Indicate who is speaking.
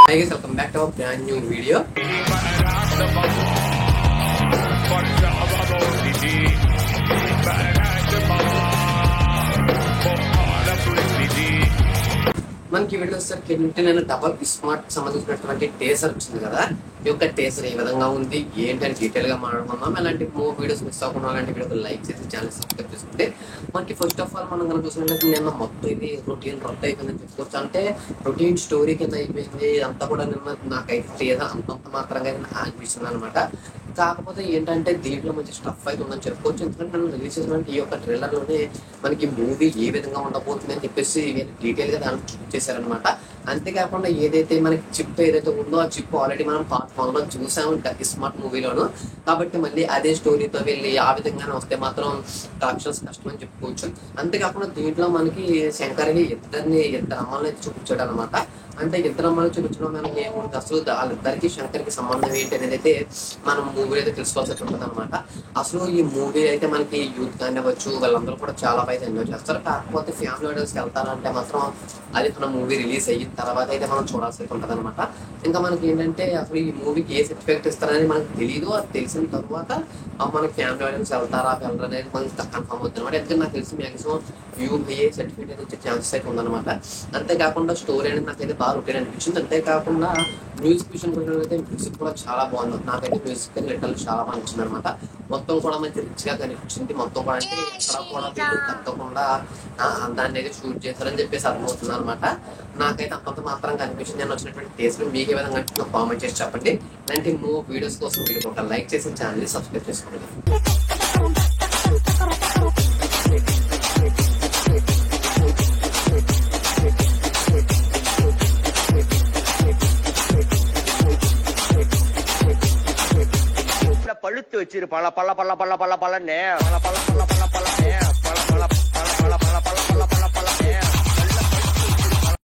Speaker 1: Hi guys, welcome back to our brand new video. మనకి video వచ్చేసరికి ఏంటంటే నేను డబల్ స్మార్ట్ సంబంధించినటువంటి టేసర్ వచ్చింది కదా. ఈ యొక్క టేసర్ ఏ విధంగా ఉంది ఏంటని డీటెయిల్ గా మాట్లాడుకుందాం. అలాంటి మూవ్ వీడియోస్ మిస్ అవ్వకుండా అలాంటి వీడియో లైక్ చేసి ఛానల్ సబ్స్క్రైబ్ చేసుకుంటే మనకి ఫస్ట్ ఆఫ్ ఆల్ మనం కనుక చూసినట్లయితే నేను మొత్తం ఇది రొటీన్ రొట్ట అయిపోయిందని చెప్పుకోవచ్చు. అంటే రొటీన్ స్టోరీ కింద అయిపోయింది అంతా కూడా నిన్న నాకైతే ఏదో అంతంత మాత్రంగా అనిపిస్తుంది అనమాట. కాకపోతే ఏంటంటే దీంట్లో మంచి స్టఫ్ అయితే ఉందని చెప్పుకోవచ్చు. ఎందుకంటే మనం రిలీజ్ చేసినటువంటి ఈ యొక్క ట్రైలర్ లోనే మనకి మూవీ ఏ విధంగా ఉండబోతుంది అని చెప్పేసి డీటెయిల్ గా దాన్ని చూపించేశారనమాట. అంతేకాకుండా ఏదైతే మనకి చిప్ ఏదైతే ఉందో ఆ చిప్ ఆల్రెడీ మనం పార్ట్ 1 లో చూసాము స్మార్ట్ మూవీలోను. కాబట్టి మళ్ళీ అదే స్టోరీతో వెళ్ళి ఆ విధంగానే వస్తే మాత్రం కలెక్షన్స్ కష్టం అని చెప్పుకోవచ్చు. అంతేకాకుండా దీంట్లో మనకి శంకర్ని ఇద్దరు అమ్మాయిని అయితే చూపించాడు అనమాట. అంటే ఇద్దరు అమ్మాయిలు చూపించడం మనకి ఏముంటుంది, అసలు వాళ్ళిద్దరికి శంకర్కి సంబంధం ఏంటి అనేది అయితే మనం మూవీ అయితే తెలుసుకోవాల్సి ఉంటుంది అనమాట. అసలు ఈ మూవీ అయితే మనకి యూత్ కానివ్వచ్చు వాళ్ళందరూ కూడా చాలా బాగా ఎంజాయ్ చేస్తారు. కాకపోతే ఫ్యామిలీ ఆడియన్స్కి వెళ్తారంటే మాత్రం అది మన మూవీ రిలీజ్ అయిన తర్వాత అయితే మనం చూడాల్సి ఉంటుంది అనమాట. ఇంకా మనకి ఏంటంటే అసలు ఈ మూవీకి ఏ సర్టిఫికేట్ ఇస్తారనేది మనకు తెలియదు. అది తెలిసిన తర్వాత మనకి ఫ్యామిలీ ఆడియన్స్ వెళ్తారా వెళ్ళరు అనేది మనకి కన్ఫర్మ్ అవుతుంది అనమాట. ఎందుకంటే నాకు తెలిసి మ్యాక్సిమం యూఏ సర్టిఫికేట్ వచ్చే ఛాన్సెస్ అయితే ఉందన్నమాట. అంతేకాకుండా స్టోరీ అనేది నాకైతే బాగా రొటీన్ అనిపించింది. అంతేకాకుండా మ్యూజిక్ విషయం అయితే మ్యూజిక్ కూడా చాలా బాగుంది. నాకైతే మ్యూజిక్ లిటరల్ చాలా బాగా నచ్చింది అనమాట. మొత్తం కూడా మంచి రిచ్ గా కనిపించింది. మొత్తం కూడా అంటే ఎక్కడ కూడా తప్పకుండా దాన్ని అయితే షూట్ చేశారని చెప్పేసి అర్థమవుతుంది అనమాట. నాకైతే అంతంత మాత్రం కనిపించింది. నేను వచ్చినటువంటి టేస్ట్ మీకు ఏ విధంగా అనిపించిందో కామెంట్ చేసి చెప్పండి. ఇలాంటి మూవ్ వీడియోస్ కోసం వీడియో ఒక లైక్ చేసి ఛానల్ సబ్స్క్రైబ్ చేసుకోండి.
Speaker 2: பழுத்து வச்சிரு பல பல பல பல பல பலன்னு பல பல பல பல பல பல பல